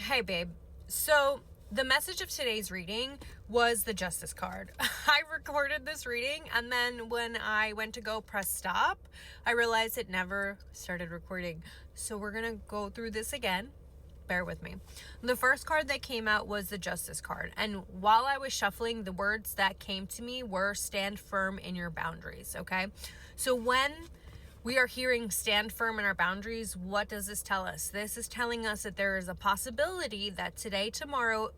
Hey, babe. So, the message of today's reading was the Justice card. I recorded this reading, and then when I went to go press stop, I realized it never started recording. So, we're going to go through this again. Bear with me. The first card that came out was the Justice card. And while I was shuffling, the words that came to me were stand firm in your boundaries, okay? So, when we are hearing stand firm in our boundaries, what does this tell us? This is telling us that there is a possibility that today, tomorrow,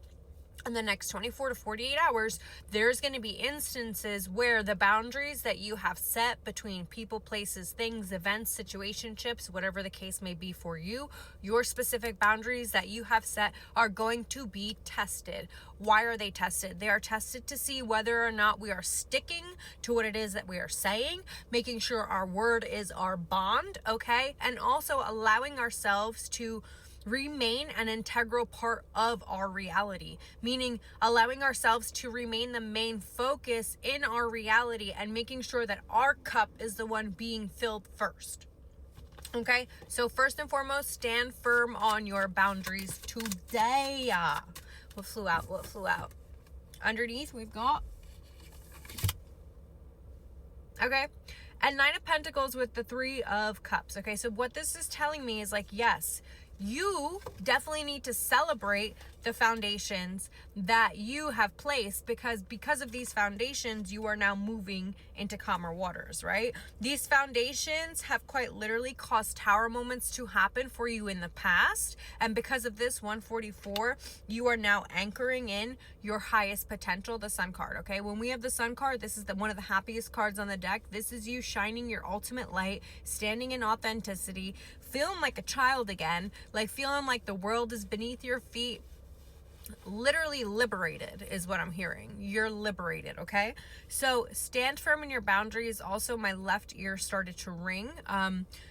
in the next 24 to 48 hours, there's going to be instances where the boundaries that you have set between people, places, things, events, situationships, whatever the case may be for you, your specific boundaries that you have set are going to be tested. Why are they tested? They are tested to see whether or not we are sticking to what it is that we are saying, making sure our word is our bond, okay? And also allowing ourselves to remain an integral part of our reality, meaning allowing ourselves to remain the main focus in our reality and making sure that our cup is the one being filled first. Okay, so first and foremost, stand firm on your boundaries today. What flew out? Underneath, we've got, okay, and Nine of Pentacles with the Three of Cups. Okay, so what this is telling me is like, yes, you definitely need to celebrate the foundations that you have placed because of these foundations, you are now moving into calmer waters, right? These foundations have quite literally caused tower moments to happen for you in the past. And because of this 144, you are now anchoring in your highest potential, the Sun card, okay? When we have the Sun card, this is one of the happiest cards on the deck. This is you shining your ultimate light, standing in authenticity, feeling like a child again, like feeling like the world is beneath your feet. Literally liberated is what I'm hearing. You're liberated, okay? So stand firm in your boundaries. Also, my left ear started to ring.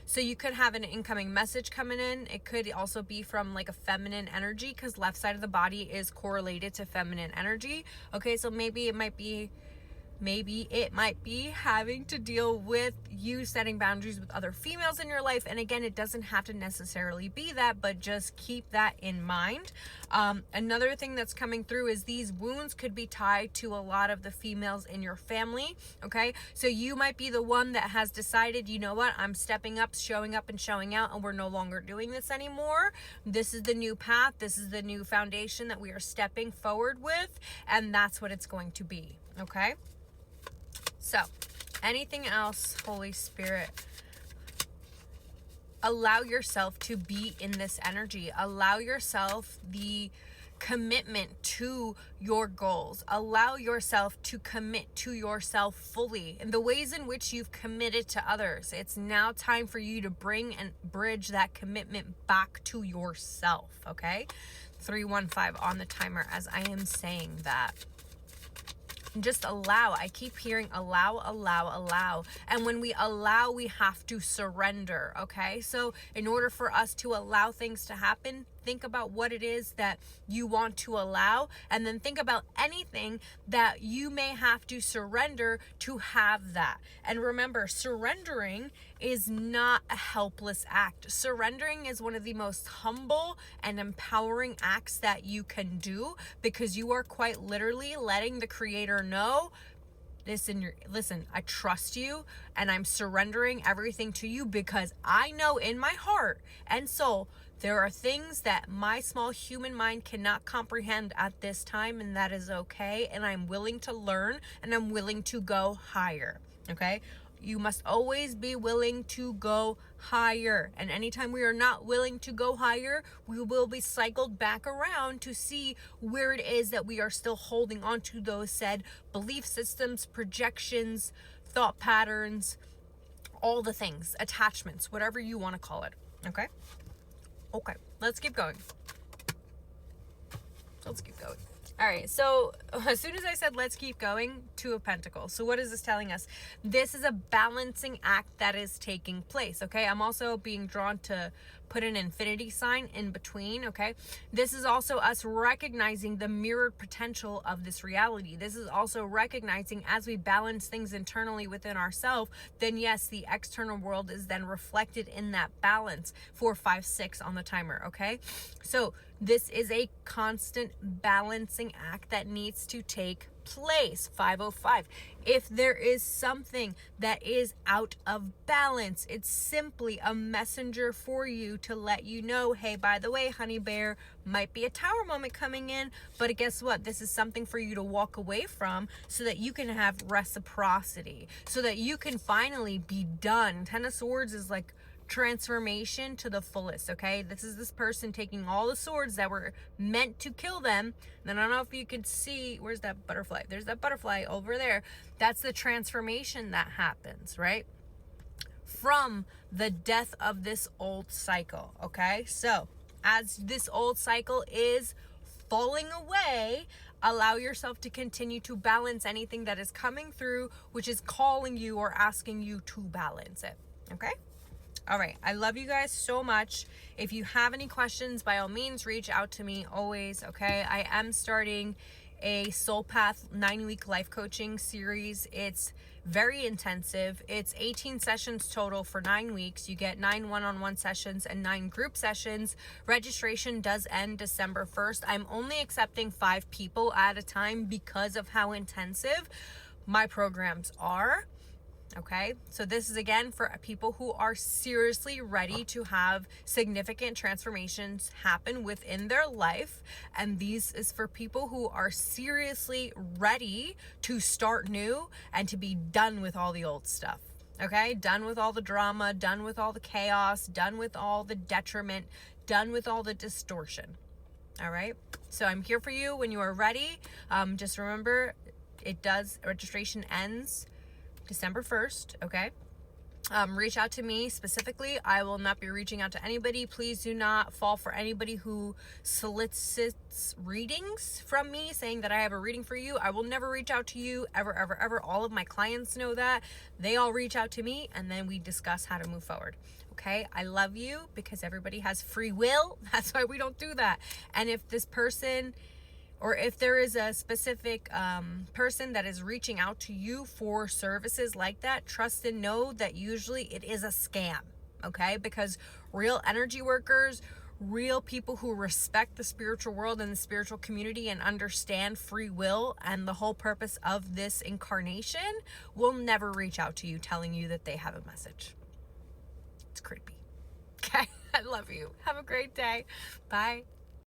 So you could have an incoming message coming in. It could also be from like a feminine energy because left side of the body is correlated to feminine energy. Okay, so maybe it might be having to deal with you setting boundaries with other females in your life. And again, it doesn't have to necessarily be that, but just keep that in mind. Another thing that's coming through is these wounds could be tied to a lot of the females in your family. Okay, so you might be the one that has decided, you know what, I'm stepping up, showing up and showing out, and we're no longer doing this anymore. This is the new path. This is the new foundation that we are stepping forward with, and that's what it's going to be. Okay. So, anything else, Holy Spirit? Allow yourself to be in this energy. Allow yourself the commitment to your goals. Allow yourself to commit to yourself fully in the ways in which you've committed to others. It's now time for you to bring and bridge that commitment back to yourself, okay? 315 on the timer as I am saying that. Just allow. I keep hearing allow. And when we allow, we have to surrender, okay? So in order for us to allow things to happen, think about what it is that you want to allow, and then think about anything that you may have to surrender to have that. And remember, surrendering is not a helpless act. Surrendering is one of the most humble and empowering acts that you can do, because you are quite literally letting the Creator know, listen, I trust you and I'm surrendering everything to you, because I know in my heart and soul there are things that my small human mind cannot comprehend at this time, and that is okay. And I'm willing to learn, and I'm willing to go higher. Okay? You must always be willing to go higher. And anytime we are not willing to go higher, we will be cycled back around to see where it is that we are still holding on to those said belief systems, projections, thought patterns, all the things, attachments, whatever you want to call it. Okay? Okay, let's keep going. All right, so as soon as I said let's keep going, Two of Pentacles. So what is this telling us? This is a balancing act that is taking place, okay? I'm also being drawn to put an infinity sign in between, okay? This is also us recognizing the mirrored potential of this reality. This is also recognizing as we balance things internally within ourselves, then yes, the external world is then reflected in that balance. 4, 5, 6 on the timer, okay? So this is a constant balancing act that needs to take place. 505. If there is something that is out of balance, it's simply a messenger for you to let you know, hey, by the way, honey bear, might be a tower moment coming in, but guess what? This is something for you to walk away from so that you can have reciprocity, so that you can finally be done. 10 of Swords is like transformation to the fullest, okay? This is this person taking all the swords that were meant to kill them. And I don't know if you can see, where's that butterfly? There's that butterfly over there. That's the transformation that happens, right? From the death of this old cycle, okay? So as this old cycle is falling away, allow yourself to continue to balance anything that is coming through, which is calling you or asking you to balance it, okay? All right. I love you guys so much. If you have any questions, by all means, reach out to me always. Okay. I am starting a Soul Path 9-week life coaching series. It's very intensive. It's 18 sessions total for 9 weeks. You get 9 one-on-one sessions and 9 group sessions. Registration does end December 1st. I'm only accepting 5 people at a time because of how intensive my programs are. Okay, so this is again for people who are seriously ready to have significant transformations happen within their life. And these is for people who are seriously ready to start new and to be done with all the old stuff. Okay, done with all the drama, done with all the chaos, done with all the detriment, done with all the distortion. All right, so I'm here for you when you are ready. Just remember, registration ends December 1st, okay? Reach out to me specifically. I will not be reaching out to anybody. Please do not fall for anybody who solicits readings from me saying that I have a reading for you. I will never reach out to you ever, ever, ever. All of my clients know that. They all reach out to me and then we discuss how to move forward. Okay? I love you because everybody has free will. That's why we don't do that. And if this person, or if there is a specific person that is reaching out to you for services like that, trust and know that usually it is a scam, okay? Because real energy workers, real people who respect the spiritual world and the spiritual community and understand free will and the whole purpose of this incarnation will never reach out to you telling you that they have a message. It's creepy. Okay? I love you. Have a great day. Bye.